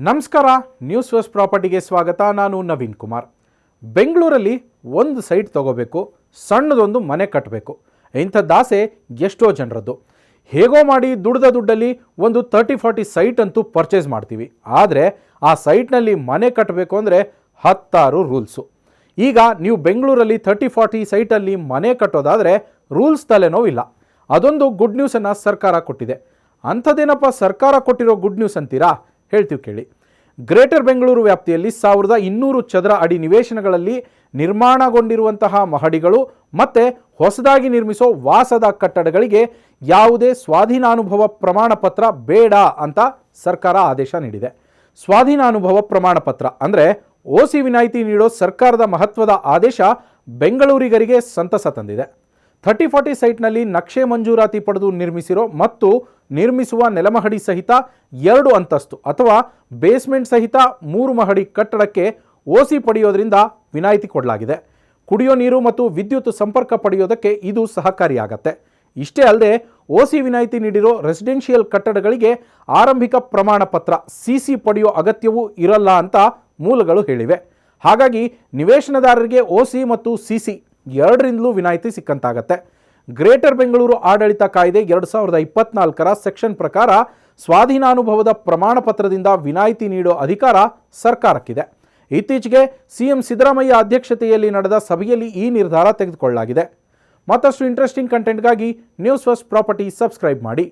ನಮಸ್ಕಾರ, news first ಪ್ರಾಪರ್ಟಿಗೆ ಸ್ವಾಗತ. ನಾನು ನವೀನ್ ಕುಮಾರ್. ಬೆಂಗಳೂರಲ್ಲಿ ಒಂದು ಸೈಟ್ ತಗೋಬೇಕು, ಸಣ್ಣದೊಂದು ಮನೆ ಕಟ್ಟಬೇಕು, ಇಂಥದ್ದಾಸೆ ಎಷ್ಟೋ ಜನರದ್ದು. ಹೇಗೋ ಮಾಡಿ ದುಡ್ದ ದುಡ್ಡಲ್ಲಿ ಒಂದು 30-40 ಸೈಟ್ ಅಂತೂ ಪರ್ಚೇಸ್ ಮಾಡ್ತೀವಿ. ಆದರೆ ಆ ಸೈಟ್ನಲ್ಲಿ ಮನೆ ಕಟ್ಟಬೇಕು ಅಂದರೆ 10 ರೂಲ್ಸು. ಈಗ ನೀವು ಬೆಂಗಳೂರಲ್ಲಿ 30-40 ಸೈಟಲ್ಲಿ ಮನೆ ಕಟ್ಟೋದಾದರೆ ರೂಲ್ಸ್ ತಲೆನೋವಿಲ್ಲ. ಅದೊಂದು ಗುಡ್ ನ್ಯೂಸನ್ನು ಸರ್ಕಾರ ಕೊಟ್ಟಿದೆ. ಅಂಥದ್ದೇನಪ್ಪ ಸರ್ಕಾರ ಕೊಟ್ಟಿರೋ ಗುಡ್ ನ್ಯೂಸ್ ಅಂತೀರಾ? ಹೇಳ್ತೀವಿ ಕೇಳಿ. ಗ್ರೇಟರ್ ಬೆಂಗಳೂರು ವ್ಯಾಪ್ತಿಯಲ್ಲಿ 1200 ಚದರ ಅಡಿ ನಿವೇಶನಗಳಲ್ಲಿ ನಿರ್ಮಾಣಗೊಂಡಿರುವಂತಹ ಮಹಡಿಗಳು ಮತ್ತು ಹೊಸದಾಗಿ ನಿರ್ಮಿಸೋ ವಾಸದ ಕಟ್ಟಡಗಳಿಗೆ ಯಾವುದೇ ಸ್ವಾಧೀನಾನುಭವ ಪ್ರಮಾಣ ಪತ್ರ ಬೇಡ ಅಂತ ಸರ್ಕಾರ ಆದೇಶ ನೀಡಿದೆ. ಸ್ವಾಧೀನಾನುಭವ ಪ್ರಮಾಣ ಪತ್ರ ಅಂದರೆ OC ವಿನಾಯಿತಿ ನೀಡೋ ಸರ್ಕಾರದ ಮಹತ್ವದ ಆದೇಶ ಬೆಂಗಳೂರಿಗರಿಗೆ ಸಂತಸ ತಂದಿದೆ. 30-40 ಸೈಟ್ನಲ್ಲಿ ನಕ್ಷೆ ಮಂಜೂರಾತಿ ಪಡೆದು ನಿರ್ಮಿಸಿರೋ ಮತ್ತು ನಿರ್ಮಿಸುವ ನೆಲಮಹಡಿ ಸಹಿತ 2 ಅಂತಸ್ತು ಅಥವಾ ಬೇಸ್ಮೆಂಟ್ ಸಹಿತ 3 ಮಹಡಿ ಕಟ್ಟಡಕ್ಕೆ OC ಪಡೆಯೋದ್ರಿಂದ ವಿನಾಯಿತಿ ಕೊಡಲಾಗಿದೆ. ಕುಡಿಯೋ ನೀರು ಮತ್ತು ವಿದ್ಯುತ್ ಸಂಪರ್ಕ ಪಡೆಯೋದಕ್ಕೆ ಇದು ಸಹಕಾರಿಯಾಗತ್ತೆ. ಇಷ್ಟೇ ಅಲ್ಲದೆ OC ವಿನಾಯಿತಿ ನೀಡಿರೋ ರೆಸಿಡೆನ್ಷಿಯಲ್ ಕಟ್ಟಡಗಳಿಗೆ ಆರಂಭಿಕ ಪ್ರಮಾಣ ಪತ್ರ CC ಪಡೆಯೋ ಅಗತ್ಯವೂ ಇರಲ್ಲ ಅಂತ ಮೂಲಗಳು ಹೇಳಿವೆ. ಹಾಗಾಗಿ ನಿವೇಶನದಾರರಿಗೆ OC ಮತ್ತು CC ಎರಡರಿಂದಲೂ ವಿನಾಯಿತಿ ಸಿಕ್ಕಂತಾಗತ್ತೆ. ಗ್ರೇಟರ್ ಬೆಂಗಳೂರು ಆಡಳಿತ ಕಾಯ್ದೆ 2024ರ ಸೆಕ್ಷನ್ ಪ್ರಕಾರ ಸ್ವಾಧೀನಾನುಭವದ ಪ್ರಮಾಣ ಪತ್ರದಿಂದ ವಿನಾಯಿತಿ ನೀಡೋ ಅಧಿಕಾರ ಸರ್ಕಾರಕ್ಕಿದೆ. ಇತ್ತೀಚೆಗೆ CM ಸಿದ್ದರಾಮಯ್ಯ ಅಧ್ಯಕ್ಷತೆಯಲ್ಲಿ ನಡೆದ ಸಭೆಯಲ್ಲಿ ಈ ನಿರ್ಧಾರ ತೆಗೆದುಕೊಳ್ಳಲಾಗಿದೆ. ಮತ್ತಷ್ಟು ಇಂಟ್ರೆಸ್ಟಿಂಗ್ ಕಂಟೆಂಟ್ಗಾಗಿ ನ್ಯೂಸ್ ಫಸ್ಟ್ ಪ್ರಾಪರ್ಟಿ ಸಬ್ಸ್ಕ್ರೈಬ್ ಮಾಡಿ.